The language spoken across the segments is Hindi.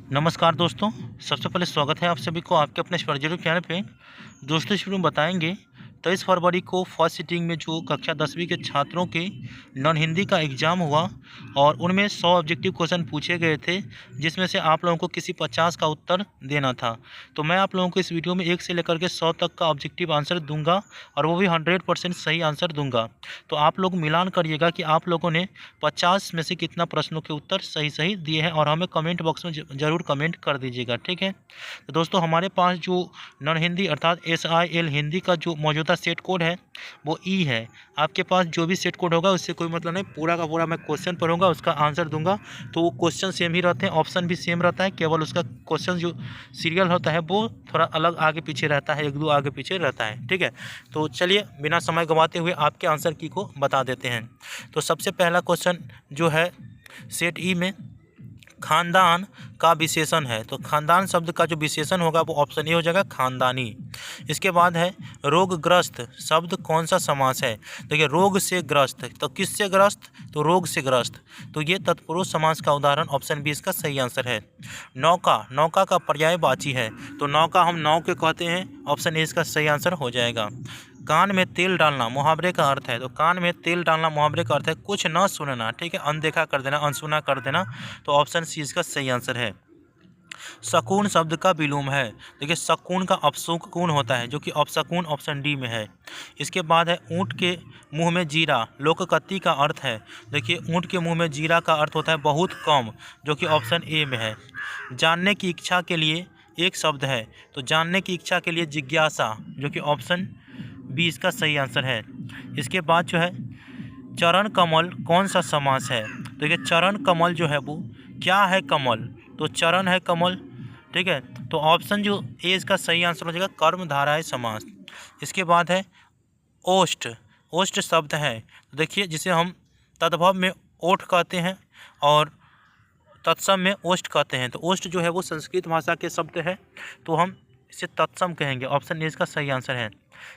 नमस्कार दोस्तों। सबसे पहले स्वागत है आप सभी को आपके अपने यूट्यूब चैनल पे। दोस्तों इस वीडियो में बताएंगे 23 फरवरी को फर्स्ट सिटिंग में जो कक्षा 10वीं के छात्रों के नॉन हिंदी का एग्ज़ाम हुआ और उनमें 100 ऑब्जेक्टिव क्वेश्चन पूछे गए थे, जिसमें से आप लोगों को किसी 50 का उत्तर देना था। तो मैं आप लोगों को इस वीडियो में 1 से लेकर के 100 तक का ऑब्जेक्टिव आंसर दूंगा और वो भी 100% सही आंसर दूंगा। तो आप लोग मिलान करिएगा कि आप लोगों ने 50 में से कितना प्रश्नों के उत्तर सही दिए हैं और हमें कमेंट बॉक्स में ज़रूर कमेंट कर दीजिएगा, ठीक है। तो दोस्तों हमारे पास जो नॉन हिंदी अर्थात SIL हिंदी का जो मौजूदा सेट कोड है वो ई है। आपके पास जो भी सेट कोड होगा उससे कोई मतलब नहीं, पूरा का पूरा मैं क्वेश्चन पढ़ूंगा, उसका आंसर दूंगा। तो वो क्वेश्चन सेम ही रहते हैं, ऑप्शन भी सेम रहता है, केवल उसका क्वेश्चन जो सीरियल होता है वो थोड़ा अलग आगे पीछे रहता है, 1-2 आगे पीछे रहता है, ठीक है। तो चलिए बिना समय गंवाते हुए आपके आंसर की को बता देते हैं। तो सबसे पहला क्वेश्चन जो है सेट ई में खानदान का विशेषण है, तो खानदान शब्द का जो विशेषण होगा वो ऑप्शन ए हो जाएगा, खानदानी। इसके बाद है रोगग्रस्त शब्द कौन सा समास है। देखिए रोग से ग्रस्त, तो किससे ग्रस्त, तो रोग से ग्रस्त, तो ये तत्पुरुष समास का उदाहरण ऑप्शन बी इसका सही आंसर है। नौका, नौका का पर्यायवाची है, तो नौका हम नाव के कहते हैं, ऑप्शन ए इसका सही आंसर हो जाएगा। कान में तेल डालना मुहावरे का अर्थ है, तो कान में तेल डालना मुहावरे का अर्थ है कुछ न सुनना, ठीक है, अनदेखा कर देना, अनसुना कर देना, तो ऑप्शन सी इसका सही आंसर है। शकुन शब्द का विलोम है, देखिए शकुन का अपशकुन होता है जो कि अपशकुन ऑप्शन डी में है। इसके बाद है ऊँट के मुंह में जीरा लोककत्ति का अर्थ है, देखिए ऊँट के मुंह में जीरा का अर्थ होता है बहुत कम, जो कि ऑप्शन ए में है। जानने की इच्छा के लिए एक शब्द है, तो जानने की इच्छा के लिए जिज्ञासा, जो कि ऑप्शन बी इसका सही आंसर है। इसके बाद जो है चरण कमल कौन सा समास है, देखिए चरण कमल जो है वो क्या है, कमल, तो चरण है कमल, ठीक है, तो ऑप्शन जो ए इसका सही आंसर हो जाएगा, कर्मधारय समास। इसके बाद है ओष्ठ, ओष्ठ शब्द है, तो देखिए जिसे हम तद्भव में ओठ कहते हैं और तत्सम में ओष्ठ कहते हैं, तो ओष्ठ जो है वो संस्कृत भाषा के शब्द है, तो हम इसे तत्सम कहेंगे, ऑप्शन ए इसका सही आंसर है।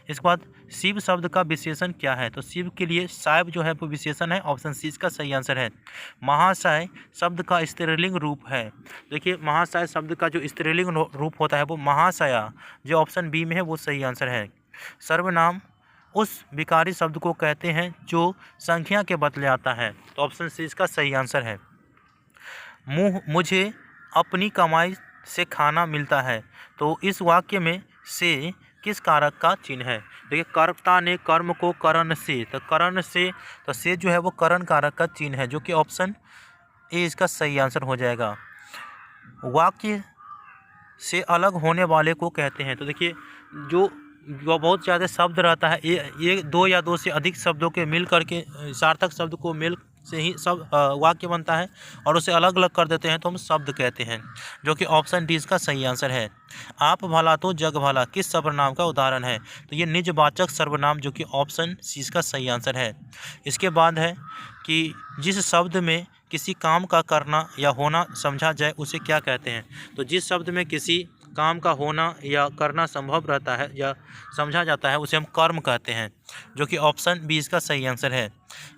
इसके बाद शिव शब्द का विशेषण क्या है, तो शिव के लिए साइब जो है वो विशेषण है, ऑप्शन सी इसका सही आंसर है। महाशय शब्द का स्त्रीलिंग रूप है, देखिए महाशय शब्द का जो स्त्रीलिंग रूप होता है वो महाशया, जो ऑप्शन बी में है वो सही आंसर है। सर्वनाम उस विकारी शब्द को कहते हैं जो संख्या के बदले आता है, तो ऑप्शन सी इसका सही आंसर है। मुझे अपनी कमाई से खाना मिलता है, तो इस वाक्य में से किस कारक का चिन्ह है, देखिए कर्ता ने कर्म को करण से, तो करण से, तो से जो है वो करण कारक का चिन्ह है, जो कि ऑप्शन ए इसका सही आंसर हो जाएगा। वाक्य से अलग होने वाले को कहते हैं, तो देखिए जो बहुत ज़्यादा शब्द रहता है, ये 2 या 2 से अधिक शब्दों के मिल करके सार्थक शब्द को मिल से ही सब वाक्य बनता है, और उसे अलग अलग कर देते हैं तो हम शब्द कहते हैं, जो कि ऑप्शन डी इसका सही आंसर है। आप भला तो जग भला किस सर्वनाम का उदाहरण है, तो ये निजवाचक सर्वनाम, जो कि ऑप्शन सी इसका सही आंसर है। इसके बाद है कि जिस शब्द में किसी काम का करना या होना समझा जाए उसे क्या कहते हैं, तो जिस शब्द में किसी काम का होना या करना संभव रहता है या समझा जाता है उसे हम कर्म कहते हैं, जो कि ऑप्शन बी इसका सही आंसर है।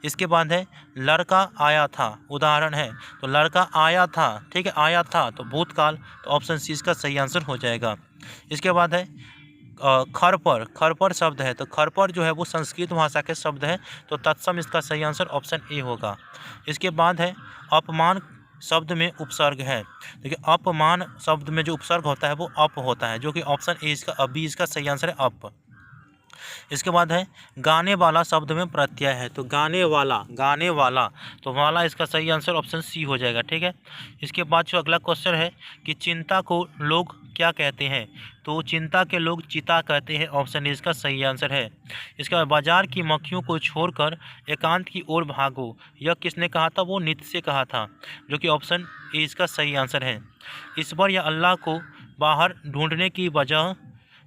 इसके बाद है लड़का आया था उदाहरण है, तो लड़का आया था, ठीक है, आया था तो भूतकाल, तो ऑप्शन सी इसका सही आंसर हो जाएगा। इसके बाद है खरपर, खरपर शब्द है, तो खरपर जो है वो संस्कृत भाषा के शब्द है, तो तत्सम इसका सही आंसर ऑप्शन ए होगा। इसके बाद है अपमान शब्द में उपसर्ग है, देखिए अपमान शब्द में जो उपसर्ग होता है वो अप होता है, जो कि ऑप्शन ए इसका बी इसका सही आंसर है, अप। इसके बाद है गाने वाला शब्द में प्रत्यय है, तो गाने वाला, गाने वाला, तो वाला इसका सही आंसर ऑप्शन सी हो जाएगा, ठीक है। इसके बाद जो अगला क्वेश्चन है कि चिंता को लोग क्या कहते हैं, तो चिंता के लोग चिता कहते हैं, ऑप्शन ए इसका सही आंसर है। इसके बाद बाजार की मक्खियों को छोड़कर एकांत की ओर भागो, यह किसने कहा था, वो नित्य से कहा था, जो कि ऑप्शन ए इसका सही आंसर है। ईश्वर या अल्लाह को बाहर ढूंढने की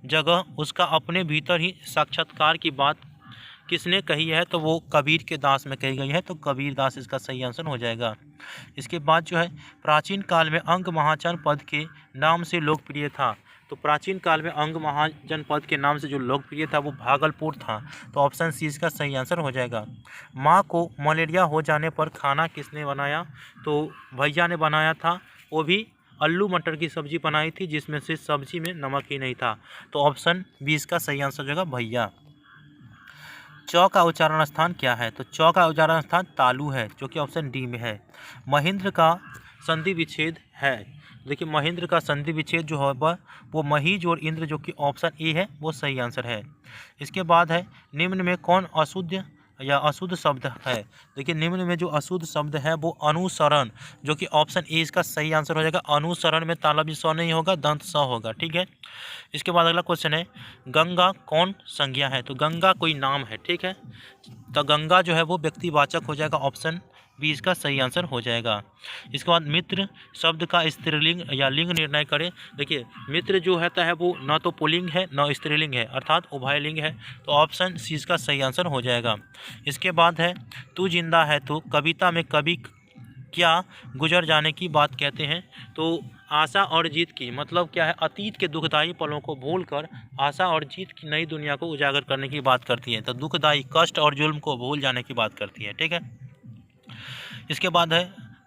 जगह उसका अपने भीतर ही साक्षात्कार की बात किसने कही है, तो वो कबीर के दास में कही गई है, तो कबीर दास इसका सही आंसर हो जाएगा। इसके बाद जो है प्राचीन काल में अंग महाजन पद के नाम से लोकप्रिय था, तो प्राचीन काल में अंग महाजन पद के नाम से जो लोकप्रिय था वो भागलपुर था, तो ऑप्शन सी इसका सही आंसर हो जाएगा। माँ को मलेरिया हो जाने पर खाना किसने बनाया, तो भैया ने बनाया था, वो भी आलू मटर की सब्जी बनाई थी जिसमें से सब्जी में नमक ही नहीं था। तो ऑप्शन बी इसका सही आंसर हो जाएगा भैया। चौ का उच्चारण स्थान क्या है? तो चौ का उच्चारण स्थान तालु है, जो कि ऑप्शन डी में है। महेंद्र का संधि विच्छेद है। देखिए महेंद्र का संधि विच्छेद जो है वो महीज और इंद्र, जो कि ऑप्शन ए है, वो सही आंसर है। इसके बाद है निम्न में कौन अशुद्ध या अशुद्ध शब्द है? देखिए निम्न में जो अशुद्ध शब्द है वो अनुसरण, जो कि ऑप्शन ए इसका सही आंसर हो जाएगा। अनुसरण में ताला भी स नहीं होगा, दंत स होगा, ठीक है। इसके बाद अगला क्वेश्चन है गंगा कौन संज्ञा है? तो गंगा कोई नाम है, ठीक है। तो गंगा जो है वो व्यक्तिवाचक हो जाएगा, ऑप्शन बी इसका सही आंसर हो जाएगा। इसके बाद मित्र शब्द का स्त्रीलिंग या लिंग निर्णय करें। देखिए मित्र जो होता है वो न तो पुल्लिंग है न स्त्रीलिंग है, अर्थात उभयलिंग है। तो ऑप्शन सी इसका सही आंसर हो जाएगा। इसके बाद है तू जिंदा है तो कविता में कवि क्या गुजर जाने की बात कहते हैं? तो आशा और जीत की मतलब क्या है? अतीत के दुखदायी पलों को भूलकर आशा और जीत की नई दुनिया को उजागर करने की बात करती है। तो दुखदायी कष्ट और जुल्म को भूल जाने की बात करती है, ठीक है। इसके बाद है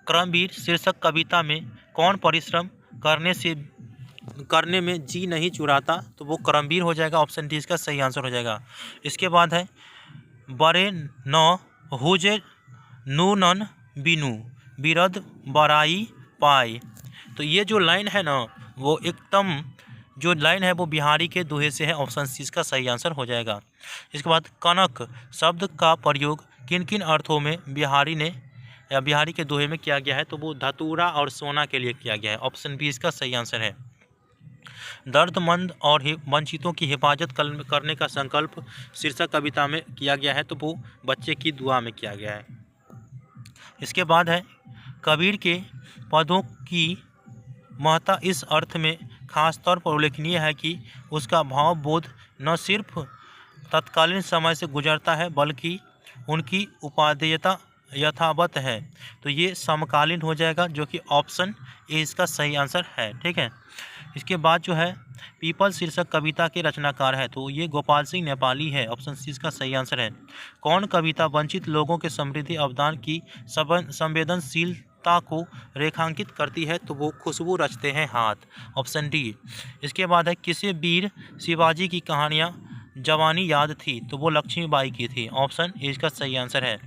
क्रमवीर शीर्षक कविता में कौन परिश्रम करने में जी नहीं चुराता? तो वो क्रमवीर हो जाएगा, ऑप्शन डी इसका सही आंसर हो जाएगा। इसके बाद है बड़े न हुजे नूनन बिनु बिरद बराई पाई। तो ये जो लाइन है ना, वो एकदम जो लाइन है वो बिहारी के दोहे से है, ऑप्शन सी इसका सही आंसर हो जाएगा। इसके बाद कनक शब्द का प्रयोग किन किन अर्थों में बिहारी के दोहे में किया गया है? तो वो धतूरा और सोना के लिए किया गया है, ऑप्शन बी इसका सही आंसर है। दर्दमंद और वंचितों की हिफाजत करने का संकल्प शीर्षक कविता में किया गया है, तो वो बच्चे की दुआ में किया गया है। इसके बाद है कबीर के पदों की महत्ता इस अर्थ में खास तौर पर उल्लेखनीय है कि उसका भावबोध न सिर्फ तत्कालीन समय से गुजरता है बल्कि उनकी उपादेयता यथावत है। तो ये समकालीन हो जाएगा, जो कि ऑप्शन ए इसका सही आंसर है, ठीक है। इसके बाद जो है पीपल शीर्षक कविता के रचनाकार है, तो ये गोपाल सिंह नेपाली है, ऑप्शन सी इसका सही आंसर है। कौन कविता वंचित लोगों के समृद्धि अवदान की संवेदनशीलता को रेखांकित करती है? तो वो खुशबू रचते हैं हाथ, ऑप्शन डी। इसके बाद है किसे वीर शिवाजी की कहानियाँ जवानी याद थी? तो वो लक्ष्मीबाई की थी, ऑप्शन ए इसका सही आंसर है।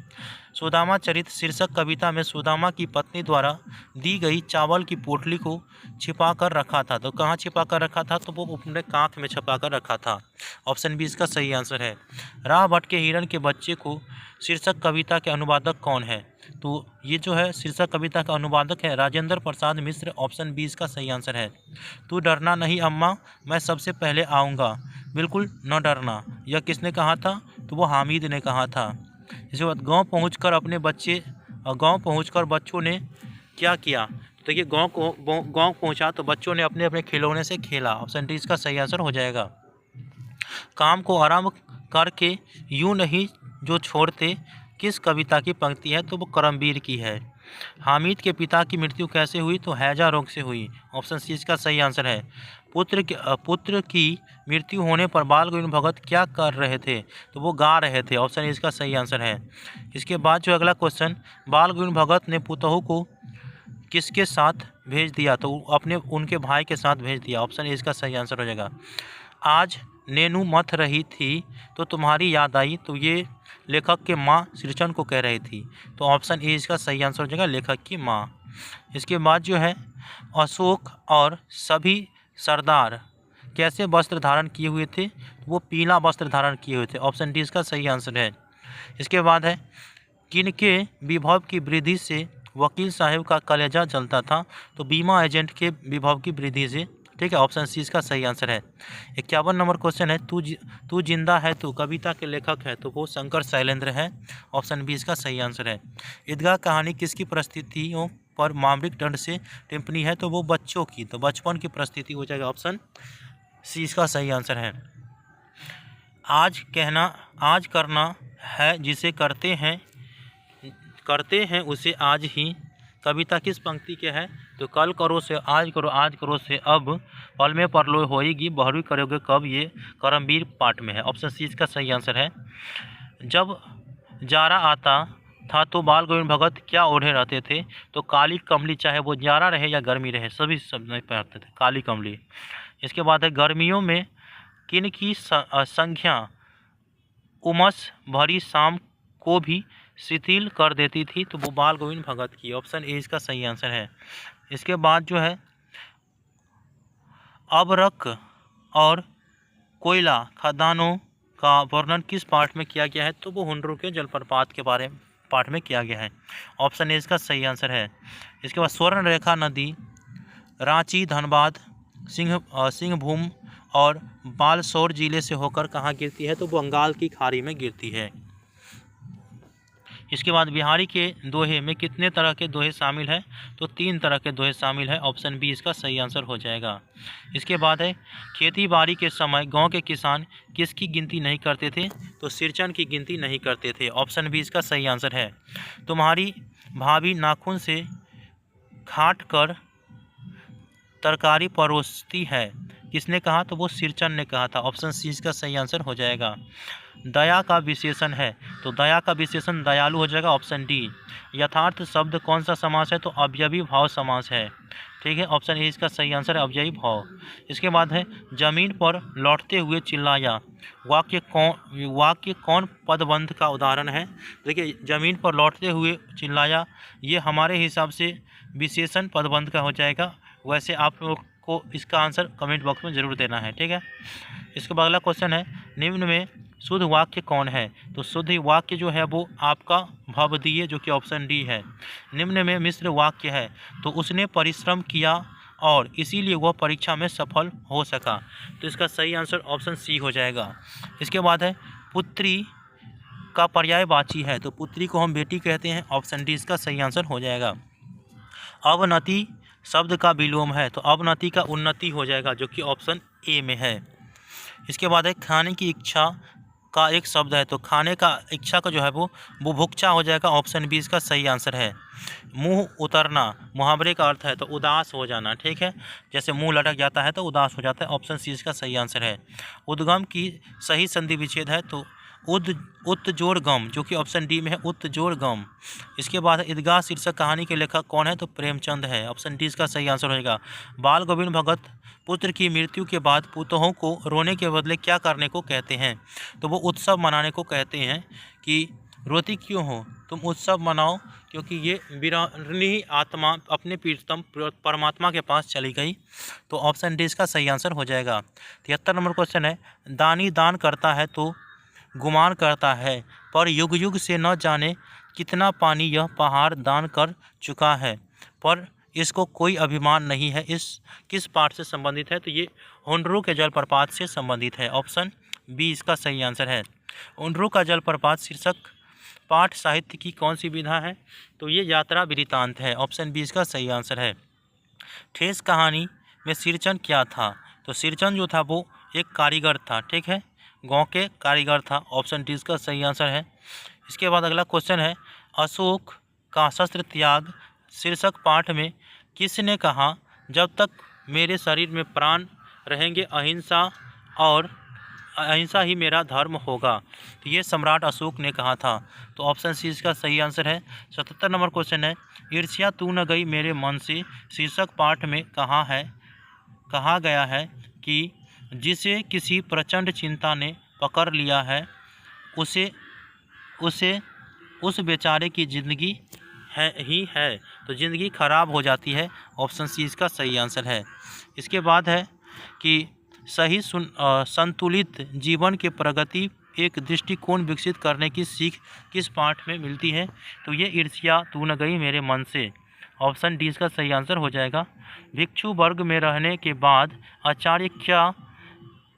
सुदामा चरित शीर्षक कविता में सुदामा की पत्नी द्वारा दी गई चावल की पोटली को छिपा कर रखा था, तो कहाँ छिपा कर रखा था? तो वो अपने कांख में छिपा कर रखा था, ऑप्शन बी इसका सही आंसर है। राह भटके हिरण के बच्चे को शीर्षक कविता के अनुवादक कौन है? तो ये जो है शीर्षक कविता का अनुवादक है राजेंद्र प्रसाद मिश्र, ऑप्शन बी इसका सही आंसर है। तू डरना नहीं अम्मा, मैं सबसे पहले आऊँगा, बिल्कुल न डरना, यह किसने कहा था? तो वो हामिद ने कहा था। इसके बाद गाँव पहुंचकर बच्चों ने क्या किया? तो ये गाँव पहुंचा तो बच्चों ने अपने अपने खिलौने से खेला, ऑप्शन डी इसका सही आंसर हो जाएगा। काम को आराम करके यूं नहीं जो छोड़ते किस कविता की पंक्ति है? तो वो करमवीर की है। हामिद के पिता की मृत्यु कैसे हुई? तो हैजा रोग से हुई, ऑप्शन सी इसका सही आंसर है। पुत्र की मृत्यु होने पर बाल गोविंद भगत क्या कर रहे थे? तो वो गा रहे थे, ऑप्शन ए इसका सही आंसर है। इसके बाद जो अगला क्वेश्चन, बाल गोविंद भगत ने पुतहू को किसके साथ भेज दिया? तो उनके भाई के साथ भेज दिया, ऑप्शन ए इसका सही आंसर हो जाएगा। आज नैनू मथ रही थी तो तुम्हारी याद आई, तो ये लेखक के माँ श्रीचंद को कह रही थी, तो ऑप्शन ए इसका सही आंसर हो जाएगा, लेखक की माँ। इसके बाद जो है अशोक और सभी सरदार कैसे वस्त्र धारण किए हुए थे? वो पीला वस्त्र धारण किए हुए थे, ऑप्शन डी इसका सही आंसर है। इसके बाद है किनके विभव की वृद्धि से वकील साहब का कलेजा जलता था? तो बीमा एजेंट के विभव की वृद्धि से, ठीक है, ऑप्शन सी इसका सही आंसर है। 51 नंबर क्वेश्चन है तू जिंदा है तो कविता के लेखक है? तो वो शंकर शैलेंद्र है, ऑप्शन बी इसका सही आंसर है। ईदगाह कहानी किसकी परिस्थितियों पर मामलिक दंड से टिप्पणी है? तो वो बच्चों की, तो बचपन की परिस्थिति हो जाएगा, ऑप्शन सी इसका सही आंसर है। आज करना है जिसे करते हैं उसे आज ही कविता किस पंक्ति के है? तो कल करो से आज करो, आज करो से अब, पल में परलोय होएगी, बहरू करोगे कब, ये करमवीर पाठ में है, ऑप्शन सी इसका सही आंसर है। जब जारा आता था तो बाल गोविंद भगत क्या ओढ़े रहते थे? तो काली कमली, चाहे वो जाड़ा रहे या गर्मी रहे सभी सब नहीं पहनते थे, काली कमली। इसके बाद है गर्मियों में किन की संख्या उमस भरी शाम को भी शिथिल कर देती थी? तो वो बाल गोविंद भगत की। ऑप्शन ए इसका सही आंसर है। इसके बाद जो है अबरक और कोयला खदानों का वर्णन किस पाठ में किया गया है? तो वो हुंडरू के जलप्रपात के बारे में पाठ में किया गया है। ऑप्शन ए इसका सही आंसर है। इसके बाद स्वर्ण रेखा नदी रांची, धनबाद, सिंहभूम और बालसोर जिले से होकर कहाँ गिरती है? तो बंगाल की खाड़ी में गिरती है। इसके बाद बिहारी के दोहे में कितने तरह के दोहे शामिल हैं? तो 3 तरह के दोहे शामिल हैं। ऑप्शन बी इसका सही आंसर हो जाएगा। इसके बाद है खेती बाड़ी के समय गांव के किसान किसकी गिनती नहीं करते थे? तो सिरचन की गिनती नहीं करते थे। ऑप्शन बी इसका सही आंसर है। तुम्हारी भाभी नाखून से काट कर तरकारी परोसती है, किसने कहा? तो वो सिरचन ने कहा था। ऑप्शन सी इसका सही आंसर हो जाएगा। दया का विशेषण है, तो दया का विशेषण दयालु हो जाएगा। Option D. यथार्थ शब्द कौन सा समास है? तो अवयवी भाव समास है। ठीक है, ऑप्शन ए इसका सही आंसर है, अवयवी भाव। इसके बाद है जमीन पर लौटते हुए चिल्लाया, वाक्य कौन पदबंध का उदाहरण है? देखिए, जमीन पर लौटते हुए चिल्लाया, ये हमारे हिसाब से विशेषण पदबंध का हो जाएगा। वैसे आप लोग को इसका आंसर कमेंट बॉक्स में ज़रूर देना है। ठीक है, इसके बाद अगला क्वेश्चन है निम्न में शुद्ध वाक्य कौन है? तो शुद्ध वाक्य जो है वो आपका भवदीय, जो कि ऑप्शन डी है। निम्न में मिश्र वाक्य है, तो उसने परिश्रम किया और इसीलिए वह परीक्षा में सफल हो सका। तो इसका सही आंसर ऑप्शन सी हो जाएगा। इसके बाद है पुत्री का पर्यायवाची है, तो पुत्री को हम बेटी कहते हैं। ऑप्शन डी इसका सही आंसर हो जाएगा। अवनति शब्द का विलोम है, तो अवनति का उन्नति हो जाएगा, जो कि ऑप्शन ए में है। इसके बाद है खाने की इच्छा का एक शब्द है, तो खाने का इच्छा का जो है वो बुभुक्षा हो जाएगा। ऑप्शन बी इसका सही आंसर है। मुंह उतरना मुहावरे का अर्थ है, तो उदास हो जाना। ठीक है, जैसे मुंह लटक जाता है तो उदास हो जाता है। ऑप्शन सी इसका सही आंसर है। उद्गम की सही संधि विच्छेद है, तो उत्जोड़ गम, जो कि ऑप्शन डी में है, उत्जोड़ गम। इसके बाद ईदगाह शीर्षक कहानी के लेखक कौन है? तो प्रेमचंद है। ऑप्शन डी इसका सही आंसर होगा। बाल गोविंद भगत पुत्र की मृत्यु के बाद पुतोहों को रोने के बदले क्या करने को कहते हैं? तो वो उत्सव मनाने को कहते हैं कि रोती क्यों हो, तुम उत्सव मनाओ, क्योंकि ये वीरानी आत्मा अपने प्रीतम परमात्मा के पास चली गई। तो ऑप्शन डी इसका सही आंसर हो जाएगा। 73 नंबर क्वेश्चन है दानी दान करता है तो गुमान करता है, पर युग युग से न जाने कितना पानी यह पहाड़ दान कर चुका है, पर इसको कोई अभिमान नहीं है। इस किस पाठ से संबंधित है? तो ये हुंडरू के जलप्रपात से संबंधित है। ऑप्शन बी इसका सही आंसर है। हुंडरू का जलप्रपात शीर्षक पाठ साहित्य की कौन सी विधा है? तो ये यात्रा वृत्तांत है। ऑप्शन बी इसका सही आंसर है। ठेस कहानी में सिरचन क्या था? तो सिरचन जो था वो एक कारीगर था। ठीक है, गांव के कारीगर था। ऑप्शन डी इसका सही आंसर है। इसके बाद अगला क्वेश्चन है अशोक का शस्त्र त्याग शीर्षक पाठ में किसने कहा, जब तक मेरे शरीर में प्राण रहेंगे अहिंसा ही मेरा धर्म होगा? तो ये सम्राट अशोक ने कहा था। तो ऑप्शन सी इसका सही आंसर है। 77 नंबर क्वेश्चन है ईर्ष्या तू न गई मेरे मन से शीर्षक पाठ में कहा गया है कि जिसे किसी प्रचंड चिंता ने पकड़ लिया है उस बेचारे की ज़िंदगी है तो ज़िंदगी खराब हो जाती है। ऑप्शन सी इसका सही आंसर है। इसके बाद है कि सही संतुलित जीवन के प्रगति एक दृष्टिकोण विकसित करने की सीख किस पाठ में मिलती है? तो ये ईर्ष्या तू न गई मेरे मन से। ऑप्शन डी इसका सही आंसर हो जाएगा। भिक्षु वर्ग में रहने के बाद आचार्य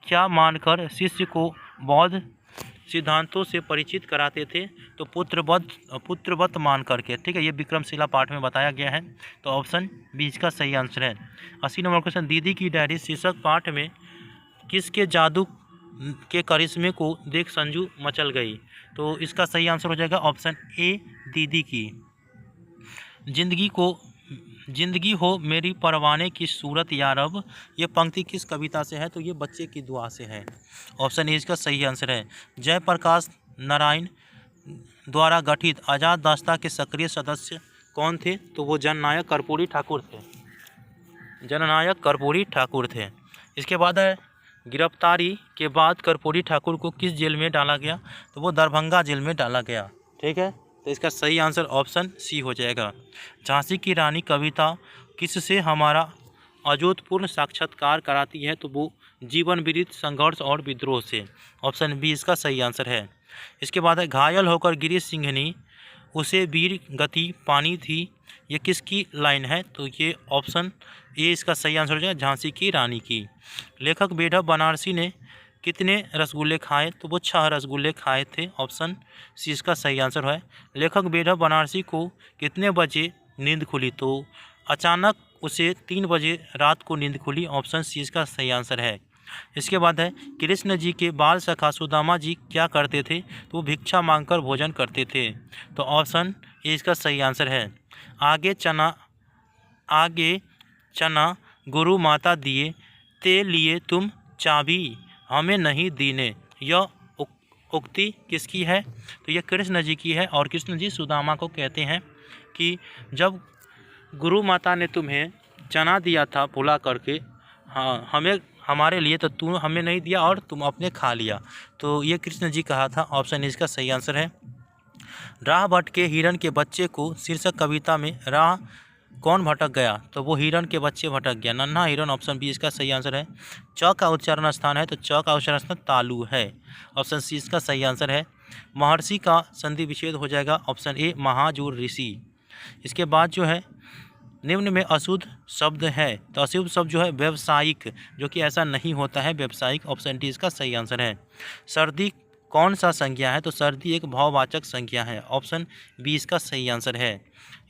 क्या मानकर शिष्य को बौद्ध सिद्धांतों से परिचित कराते थे? तो पुत्रवत मान करके। ठीक है, ये विक्रमशिला पाठ में बताया गया है। तो ऑप्शन बी इसका सही आंसर है। 80 नंबर क्वेश्चन दीदी की डायरी शीर्षक पाठ में किसके जादू के करिश्मे को देख संजू मचल गई? तो इसका सही आंसर हो जाएगा ऑप्शन ए दीदी की। जिंदगी हो मेरी परवाने की सूरत यारब, ये पंक्ति किस कविता से है? तो ये बच्चे की दुआ से है। ऑप्शन ए इसका सही आंसर है। जयप्रकाश नारायण द्वारा गठित आज़ाद दास्ता के सक्रिय सदस्य कौन थे? तो वो जननायक कर्पूरी ठाकुर थे। जननायक कर्पूरी ठाकुर थे। इसके बाद है गिरफ्तारी के बाद कर्पूरी ठाकुर को किस जेल में डाला गया? तो वो दरभंगा जेल में डाला गया। ठीक है, तो इसका सही आंसर ऑप्शन सी हो जाएगा। झांसी की रानी कविता किससे हमारा अजूतपूर्ण साक्षात्कार कराती है? तो वो जीवन विरुद्ध संघर्ष और विद्रोह से। ऑप्शन बी इसका सही आंसर है। इसके बाद है घायल होकर गिरी सिंघनी उसे वीर गति पानी थी, ये किसकी लाइन है? तो ये ऑप्शन ए इसका सही आंसर हो जाएगा, झांसी की रानी की। लेखक बेढब बनारसी ने कितने रसगुल्ले खाए? तो वो 6 रसगुल्ले खाए थे। ऑप्शन सी इसका सही आंसर है। लेखक बेढब बनारसी को कितने बजे नींद खुली? तो अचानक उसे 3 बजे रात को नींद खुली। ऑप्शन सी इसका सही आंसर है। इसके बाद है कृष्ण जी के बाल सखा सुदामा जी क्या करते थे? तो वो भिक्षा मांगकर भोजन करते थे। तो ऑप्शन ए इसका सही आंसर है। आगे चना गुरु माता दिए ते लिए तुम चाबी हमें नहीं दीने, यह उक्ति किसकी है? तो यह कृष्ण जी की है। और कृष्ण जी सुदामा को कहते हैं कि जब गुरु माता ने तुम्हें चना दिया था भुला करके, हाँ हमें हमारे लिए, तो तुम हमें नहीं दिया और तुम अपने खा लिया। तो ये कृष्ण जी कहा था। ऑप्शन इसका सही आंसर है। राह भटके हिरण के बच्चे को शीर्षक कविता में राह कौन भटक गया? तो वो हिरण के बच्चे भटक गया, नन्हा हिरण। ऑप्शन बी इसका सही आंसर है। च का उच्चारण स्थान है, तो च का उच्चारण स्थान तालु है। ऑप्शन सी इसका सही आंसर है। महर्षि का संधि विच्छेद हो जाएगा। ऑप्शन ए महाजूर ऋषि। इसके बाद जो है निम्न में अशुद्ध शब्द है, तो अशुद्ध शब्द जो है व्यवसायिक, जो कि ऐसा नहीं होता है, व्यवसायिक। ऑप्शन डी इसका सही आंसर है। सर्दी कौन सा संज्ञा है? तो सर्दी एक भाववाचक संज्ञा है। ऑप्शन बी इसका सही आंसर है।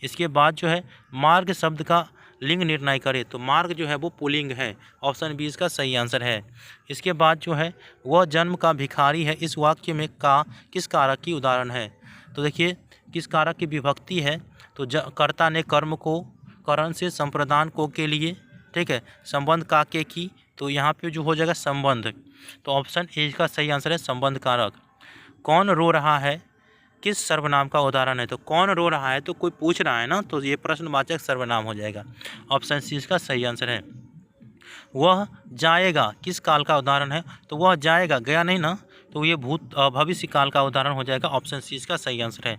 इसके बाद जो है मार्ग शब्द का लिंग निर्णय करे, तो मार्ग जो है वो पुल्लिंग है। ऑप्शन बी इसका सही आंसर है। इसके बाद जो है वह जन्म का भिखारी है, इस वाक्य में का किस कारक की उदाहरण है? तो देखिए किस कारक की विभक्ति है? तो कर्ता ने कर्म को करण से संप्रदान को के लिए, ठीक है, संबंध का के की, तो यहाँ पे जो हो जाएगा संबंध। तो ऑप्शन ए का सही आंसर है संबंध कारक। कौन रो रहा है किस सर्वनाम का उदाहरण है? तो कौन रो रहा है, तो कोई पूछ रहा है ना, तो ये प्रश्नवाचक सर्वनाम हो जाएगा। ऑप्शन सी इसका सही आंसर है। वह जाएगा किस काल का उदाहरण है? तो वह जाएगा गया नहीं ना, तो ये भविष्य काल का उदाहरण हो जाएगा। ऑप्शन सी इसका सही आंसर है।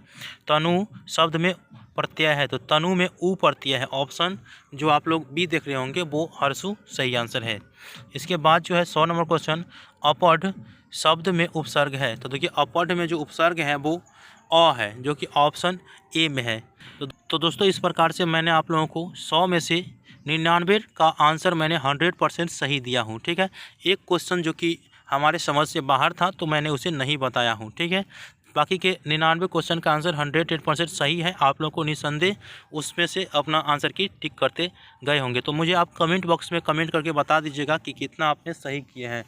तनु शब्द में प्रत्यय है, तो तनु में ऊ प्रत्यय है। ऑप्शन जो आप लोग बी देख रहे होंगे वो हर्षु सही आंसर है। इसके बाद जो है 100 नंबर क्वेश्चन, अपढ़ शब्द में उपसर्ग है, तो देखिए अपढ़ में जो उपसर्ग है वो अ है, जो कि ऑप्शन ए में है। तो दोस्तों इस प्रकार से मैंने आप लोगों को 100 में से 99 का आंसर मैंने 100% सही दिया हूँ। ठीक है, एक क्वेश्चन जो कि हमारे समझ से बाहर था तो मैंने उसे नहीं बताया हूँ। ठीक है, बाकी के 99 क्वेश्चन का आंसर 100% सही है। आप लोगों को निसंदेह उसमें से अपना आंसर की टिक करते गए होंगे। तो मुझे आप कमेंट बॉक्स में कमेंट करके बता दीजिएगा कि कितना आपने सही किए हैं।